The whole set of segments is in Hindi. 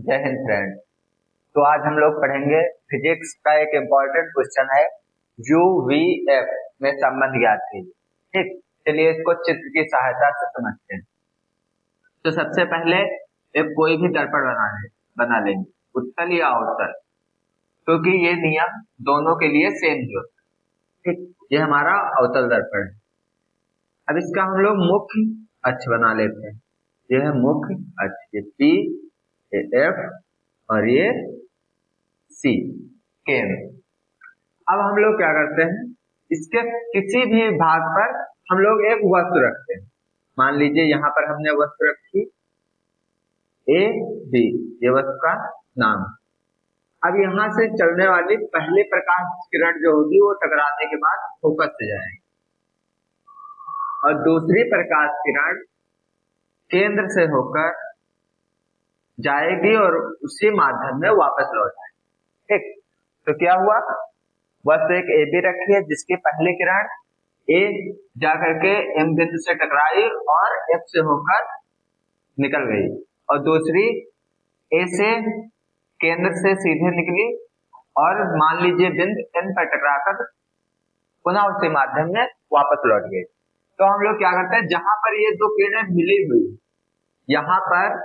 जय हिंद फ्रेंड। तो आज हम लोग पढ़ेंगे फिजिक्स का एक इम्पोर्टेंट क्वेश्चन है, UVF में संबंध ज्ञात कीजिए। ठीक, चलिए इसको चित्र की सहायता से समझते हैं। तो सबसे पहले एक कोई भी दर्पण बना लेंगे, उत्तल या अवतल, क्योंकि ये नियम दोनों के लिए सेम ही होता है। ठीक, ये हमारा अवतल दर्पण है। अब इसका हम लोग मुख्य अक्ष बना लेते हैं। ये है मुख्य अक्ष, ये P, ये F और ये C, केंद्र। अब हम लोग क्या करते हैं, इसके किसी भी भाग पर हम लोग एक वस्तु रखते हैं। मान लीजिए यहाँ पर हमने वस्तु रखी A, B, ये वस्तु का नाम। अब यहाँ से चलने वाली पहली प्रकाश किरण जो होगी वो टकराने के बाद फोकस से जाएगी और दूसरी प्रकाश किरण केंद्र से होकर जाएगी और उसी माध्यम में वापस लौट आएगी। ठीक, तो क्या हुआ, वस्तु एक AB रखी है जिसकी पहली किरण A जाकर के M बिंदु से टकराई और F से होकर निकल गई, और दूसरी A से केंद्र से सीधे निकली और मान लीजिए बिंदु N पर टकराकर पुनः उसी माध्यम में वापस लौट गई। तो हम लोग क्या करते हैं, जहां पर ये दो किरणें मिली हुई यहाँ पर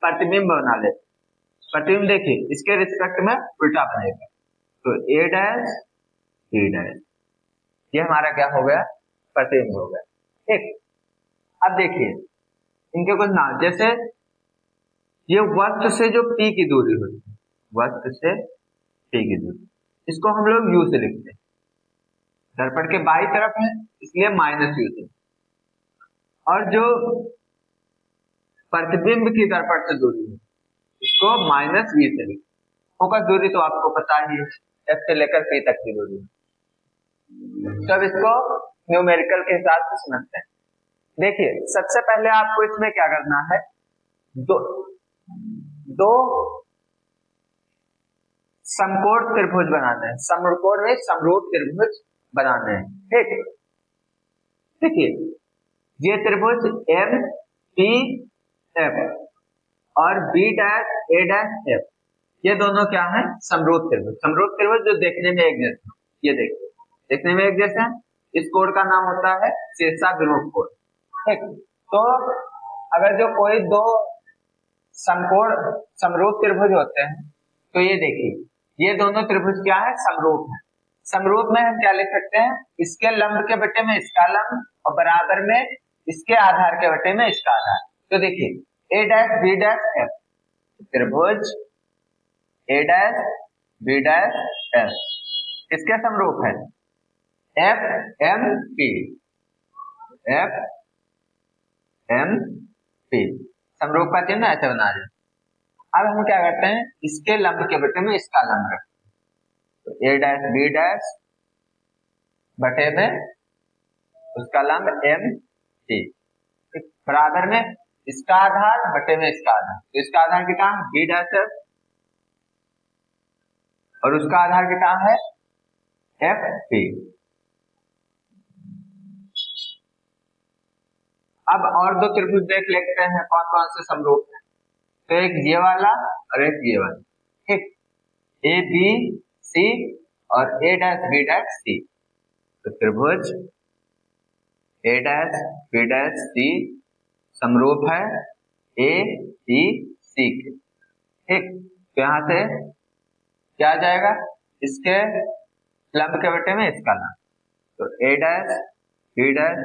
प्रतिबिंब बना लेते। प्रतिबिंब देखिए इसके रिस्पेक्ट में उल्टा बनेगा, तो A डैश B डैश, ये हमारा क्या हो गया, प्रतिबिंब हो गया। ठीक, अब देखिए इनके कुछ नाम, जैसे ये वस्तु से जो P की दूरी हुई, वस्तु से P की दूरी, इसको हम लोग U से लिखते हैं। दर्पण के बाई तरफ है इसलिए -U से, और जो प्रतिबिंब की दर्पण से दूरी है इसको -V से लिखते हैं। फोकस दूरी तो आपको पता ही है, F से लेकर P तक की दूरी। तब इसको न्यूमेरिकल के हिसाब से समझते हैं। देखिए सबसे पहले आपको इसमें क्या करना है, दो समकोण त्रिभुज बनाने हैं। समकोण में समरूप त्रिभुज बनाने हैं। ठीक, देखिए ये त्रिभुज MPF और B dash A dash F, ये दोनों क्या है, समरूप त्रिभुज। समरूप त्रिभुज जो देखने में एक जैसा, ये देखिए देखने में एक जैसा है, इस कोण का नाम होता है शीर्षाभिमुख कोण। ठीक, तो अगर जो कोई दो समकोण समरूप त्रिभुज होते हैं तो ये देखिए ये दोनों त्रिभुज क्या है, समरूप है। समरूप में हम क्या लिख सकते हैं, इसके लंब के बटे में इसका लंब और बराबर में इसके आधार के बटे में इसका आधार। तो देखिए A dash B dash F, त्रिभुज A dash B dash F किसके समरूप है, FMP, FMP समरूप का चिन्ह ऐसे बना दें। अब हम क्या करते हैं, इसके लंब के बटे में इसका लंब रखते हैं। तो A डैश B डैश बटे में उसका लंब MP, बराबर में इसका आधार बटे में इसका आधार। तो इसका आधार कितना है, B डैश F, और उसका आधार कितना है, FP। अब और दो त्रिभुज देख लेते हैं कौन कौन से समरूप है। तो एक ये वाला और एक ये वाला। ठीक, ABC और A dash B dash C, तो त्रिभुज A dash B dash C समरूप है ABC के। ठीक, तो यहाँ से क्या आ जाएगा, इसके लंब के बटे में इसका लंब, तो A डैश B डैश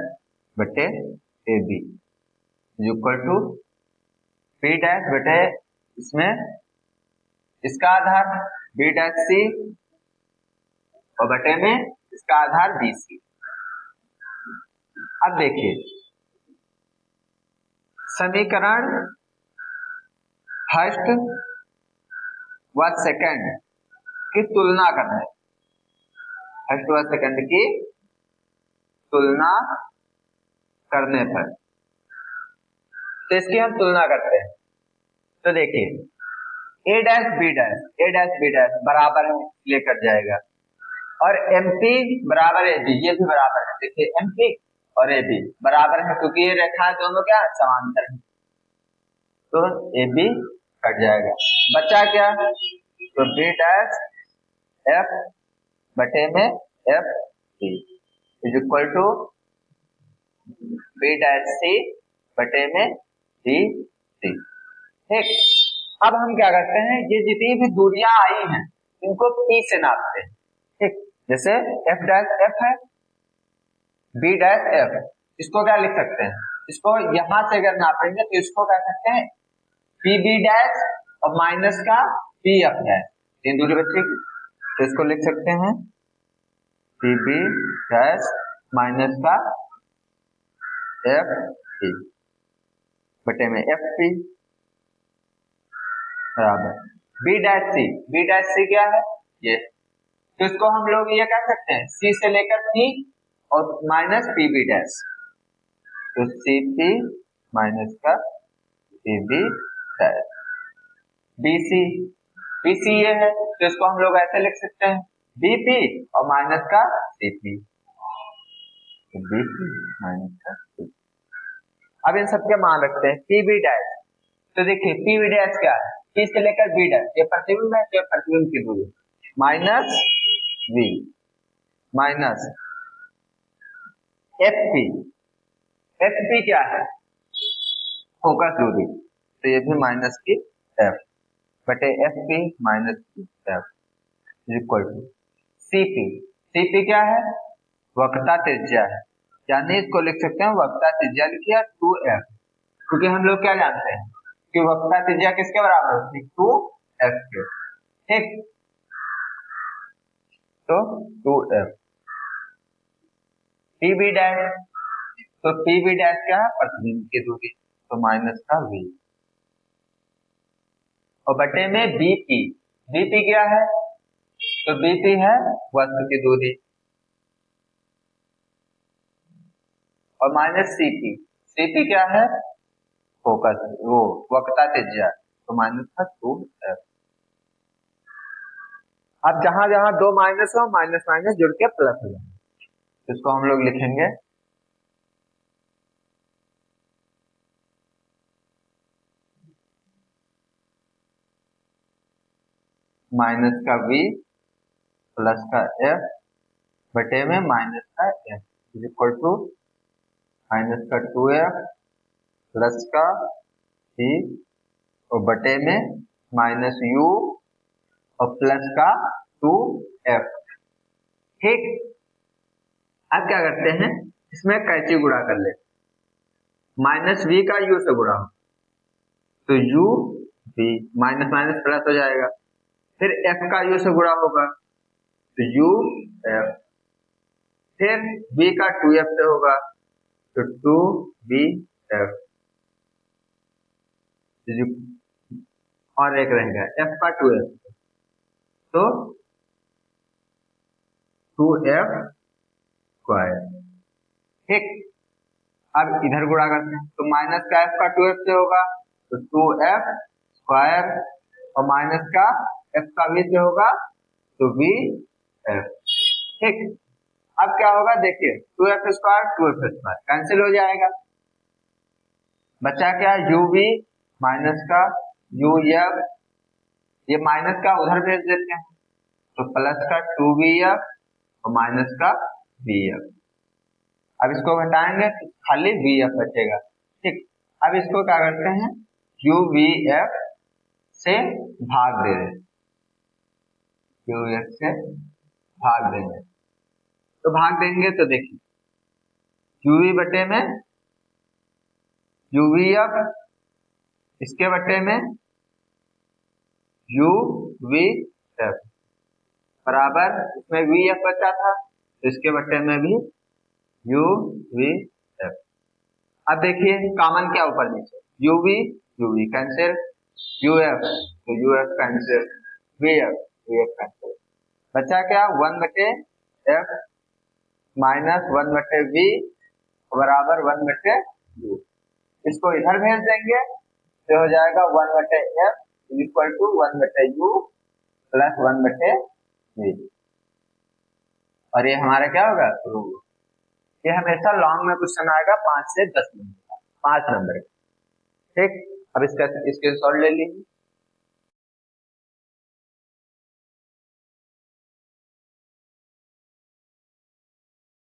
बटे AB equal to B dash बटे इसमें इसका आधार B डैश C और बटे में इसका आधार BC। अब देखिए समीकरण फर्स्ट व सेकंड की तुलना करना है। फर्स्ट व सेकंड की तुलना करने पर, तो इसकी हम तुलना करते हैं। तो देखिए A डैश B डैश बराबर है लेकर जाएगा, और MP बराबर AB, ये भी बराबर है। देखिए MP और AB बराबर है क्योंकि ये रेखा दोनों क्या समांतर है। तो ए बी कट जाएगा, बचा क्या, तो बी डैश एफ बटे में F C is equal to B dash C बटे में डी सी। ठीक, अब हम क्या करते हैं, ये जितनी भी दूरियां आई हैं इनको पी से नापते हैं। ठीक, जैसे एफ डैश एफ है, बी डैश एफ, इसको क्या लिख सकते हैं, इसको यहां से अगर नापेंगे तो इसको कह सकते हैं पी बी डैश और माइनस का पी एफ डैश, तीन दूरी बचेगी तो इसको लिख सकते हैं पी बी डैश माइनस का एफ पी बटे में एफ पी बराबर बी डैश सी। बी डैश सी क्या है, ये, तो इसको हम लोग ये कह सकते हैं सी से लेकर पी और माइनस पी बी डैश, तो सी पी माइनस का P B dash. BC, BC ये है तो इसको हम लोग ऐसे लिख सकते हैं बीपी और माइनस का सीपी, तो बीपी माइनस का सीपी। अब इन सबके मान रखते हैं पी बी डैश, तो देखिए पी बी डैश क्या है, पी से लेकर बी डैश, ये प्रतिबिंब है, ये प्रतिबिंब की दूरी minus V minus F P, F P क्या है, फोकस दूरी, तो ये भी माइनस की एफ बटे F P minus F equal to C P. C P क्या है, वक्रता त्रिज्या है, यानी इसको लिख सकते हैं वक्रता त्रिज्या लिखिए 2f, क्योंकि हम लोग क्या जानते हैं कि वक्रता त्रिज्या किसके बराबर होती है, 2f के। ठीक, तो 2f पी बी डैश, तो पी बी डैश क्या है, प्रतिबिंब की दूरी, तो माइनस का v और बटे में बीपी, बीपी क्या है, तो बीपी है वस्तु की दूरी और माइनस सीपी, सीपी क्या है, फोकस वो वक्रता त्रिज्या, तो माइनस का 2f। अब जहां जहां दो माइनस हो माइनस माइनस जुड़ के प्लस हो जाए, इसको हम लोग लिखेंगे माइनस का v प्लस का f बटे में माइनस का f is equal to minus का 2f प्लस का v और बटे में माइनस u और प्लस का 2f। ठीक, अब क्या करते हैं, इसमें कैंची गुणा कर ले, माइनस v का u से गुणा हो तो u v minus minus plus हो जाएगा, फिर f का u से गुणा होगा तो u f, फिर v का 2f से होगा तो 2v f, और एक रहेगा f का 2f, तो 2f स्क्वायर। ठीक, अब इधर गुणा करते हैं तो माइनस का f का 2f से होगा तो 2f स्क्वायर और माइनस का f का v से होगा तो v f। ठीक, अब क्या होगा, देखिए 2f square 2f square cancel हो जाएगा, बचा क्या uv माइनस का uf, ये माइनस का उधर भेज देते हैं तो प्लस का 2vf और माइनस का vf। अब इसको घटाएंगे तो खाली vf बचेगा। ठीक, अब इसको क्या करते हैं uvf से भाग दे दें, uvf से भाग देंगे, तो भाग देंगे तो देखिए uv बटे में uvf, इसके बटे में uvf बराबर, इसमें vf बचा था तो इसके बटे में भी uvf। अब देखिए कॉमन क्या ऊपर नीचे, uv uv कैंसिल, uf तो uf cancel, vf vf cancel, बचा क्या 1 बटे f माइनस 1 बटे v बराबर 1 बटे u, इसको इधर भेज देंगे तो हो जाएगा 1 बटे f इक्वल टू 1 बटे u प्लस 1 बटे v, और ये हमारा क्या होगा रूट। ये हमेशा लॉन्ग में क्वेश्चन आएगा 5 से 10 नंबर का, 5 नंबर का। ठीक, अब इसका स्क्रीनशॉट ले लीजिए।